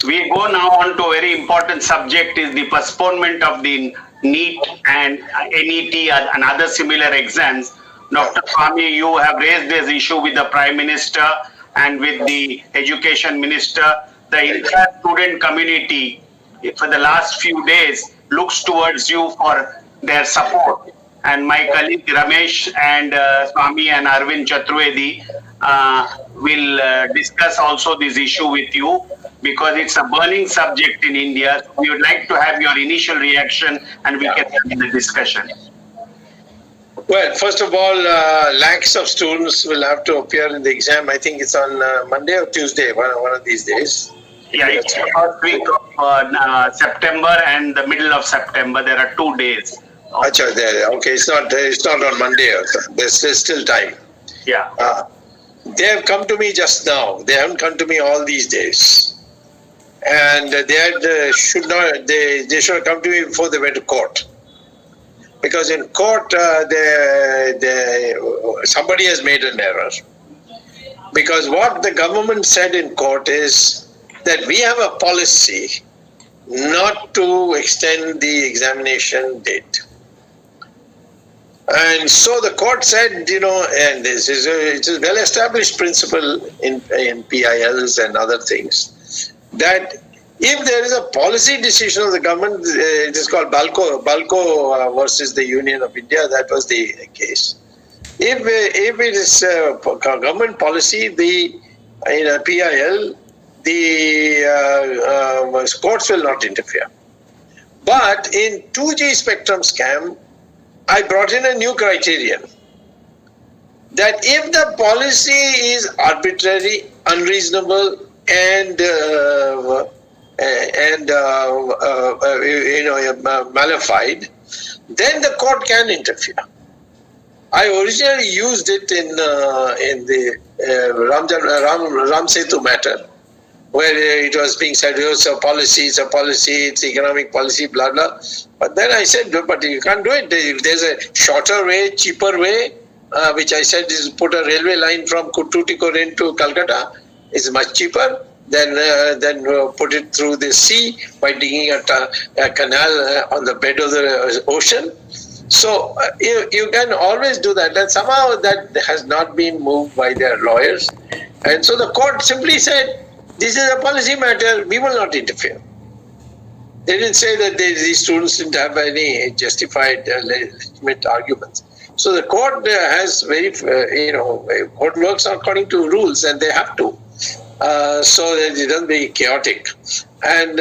We go now on to a very important subject, is the postponement of the NEET and NET and other similar exams. Dr. Swamy, you have raised this issue with the Prime Minister and with the Education Minister. The entire student community for the last few days looks towards you for their support. And my colleague Ramesh and Swamy and Arvind Chaturvedi will discuss also this issue with you, because it's a burning subject in India. We would like to have your initial reaction and we can have the discussion. Well, first of all, lakhs of students will have to appear in the exam. I think it's on Monday or Tuesday, one of these days. Yeah, it's the first week of September and the middle of September. There are 2 days. Achha, okay, it's not on Monday. There's still time. Yeah. They have come to me just now. They haven't come to me all these days. And they should have come to me before they went to court. Because in court, somebody has made an error. Because what the government said in court is that we have a policy not to extend the examination date. And so the court said, and this is it's a well-established principle in PILs and other things, that if there is a policy decision of the government, it is called Balco versus the Union of India, that was the case. If it is government policy, in a PIL, the courts will not interfere. But in 2G spectrum scam, I brought in a new criterion, that if the policy is arbitrary, unreasonable, and malified, then the court can interfere. I originally used it in the Ram Setu matter, where it was being said, it's a policy, it's economic policy, blah, blah. But then I said, but you can't do it. If there's a shorter way, cheaper way, which I said is put a railway line from Tuticorin to Calcutta, is much cheaper than put it through the sea by digging a canal on the bed of the ocean. So you can always do that. And somehow that has not been moved by their lawyers. And so the court simply said, this is a policy matter, we will not interfere. They didn't say that these students didn't have any justified legitimate arguments. So the court has court works according to rules, and they have to. So that it doesn't be chaotic. And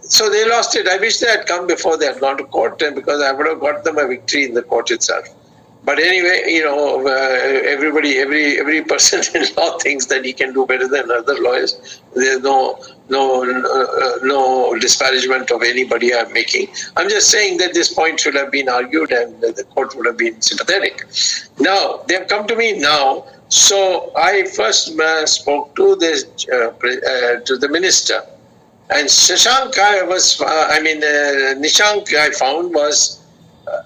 so they lost it. I wish they had come before they had gone to court, because I would have got them a victory in the court itself. But anyway, every person in law thinks that he can do better than other lawyers. There's no disparagement of anybody I'm making. I'm just saying that this point should have been argued and the court would have been sympathetic. Now, they've come to me now. So I first spoke to the minister. And Nishank I found was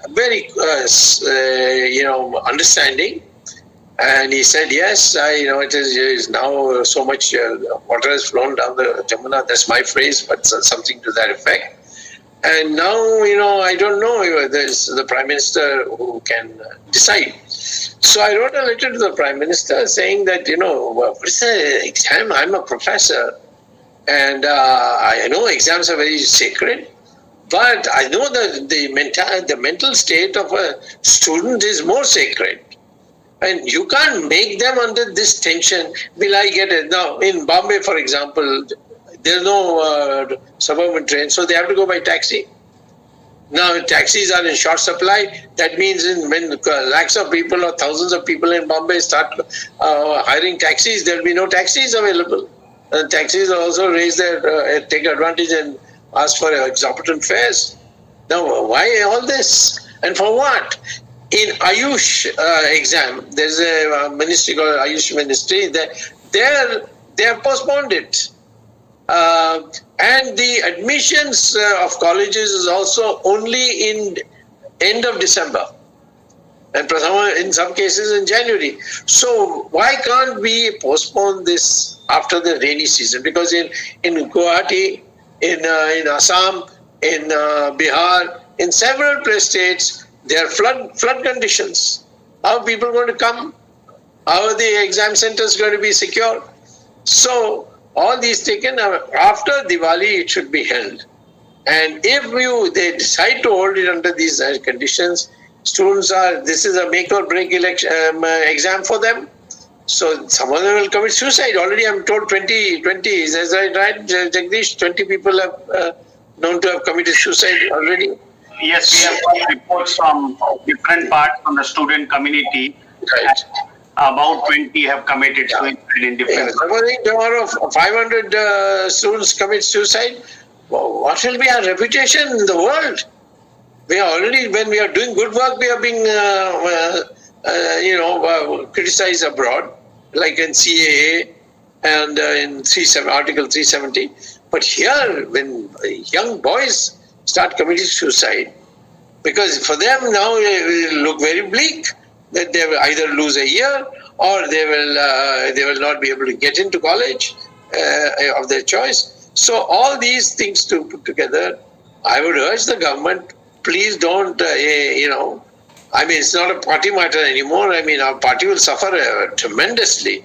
very understanding, and he said, yes, it is now so much water has flown down the Jamuna. That's my phrase, but something to that effect. And now I don't know, there's the Prime Minister who can decide. So I wrote a letter to the Prime Minister saying that what is the exam? I'm a professor, and I know exams are very sacred. But I know that the mental state of a student is more sacred. And you can't make them under this tension. Will I get it? Now, in Bombay, for example, there's no suburban train, so they have to go by taxi. Now, taxis are in short supply. That means when lakhs of people or thousands of people in Bombay start hiring taxis, there will be no taxis available. And taxis also take advantage and ask for exorbitant fares. Now, why all this? And for what? In Ayush exam, there's a ministry called Ayush Ministry. They have postponed it. And the admissions of colleges is also only in end of December. and in some cases in January. So why can't we postpone this after the rainy season? Because in Guwahati, in Assam, in Bihar, in several states, there are flood conditions. How are people going to come? How are the exam centers going to be secure? So all these taken after Diwali, it should be held. And if they decide to hold it under these conditions, students this is a make or break exam for them. So some of them will commit suicide. Already I'm told 20, is that right, Jagdish? 20 people have known to have committed suicide already. Yes, we have got reports from different parts from the student community. Right. About 20 have committed suicide in different. Supposing tomorrow 500 students commit suicide, what will be our reputation in the world? We are already, when we are doing good work, we are being, criticized abroad, like in CAA and in Article 370. But here, when young boys start committing suicide, because for them now it will look very bleak, that they will either lose a year or they will not be able to get into college of their choice. So all these things to put together, I would urge the government, please don't, it's not a party matter anymore. Our party will suffer tremendously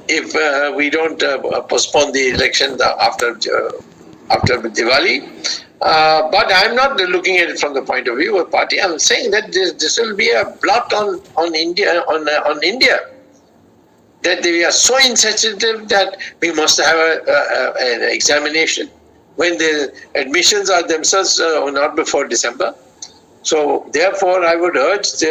if we don't postpone the election after Diwali. But I'm not looking at it from the point of view of party. I'm saying that this will be a blot on India, on India. That we are so insensitive that we must have an examination when the admissions are themselves not before December. So therefore, I would urge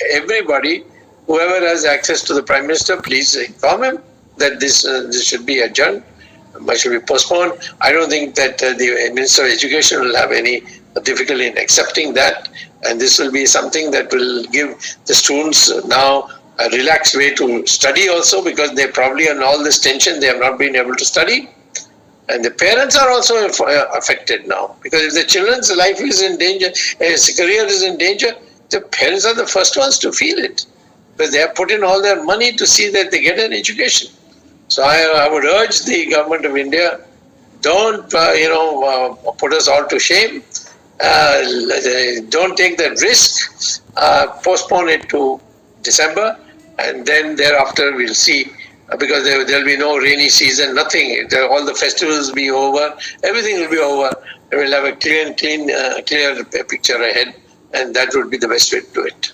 everybody, whoever has access to the Prime Minister, please inform him that this should be adjourned, should be postponed. I don't think that the Minister of Education will have any difficulty in accepting that, and this will be something that will give the students now a relaxed way to study also, because they probably on all this tension they have not been able to study. And the parents are also affected now, because if the children's life is in danger, his career is in danger, the parents are the first ones to feel it, because they have put in all their money to see that they get an education. So I would urge the government of India, don't put us all to shame. Don't take that risk. Postpone it to December, and then thereafter we'll see. Because there will be no rainy season, nothing. All the festivals will be over. Everything will be over. We will have a clear picture ahead, and that would be the best way to do it.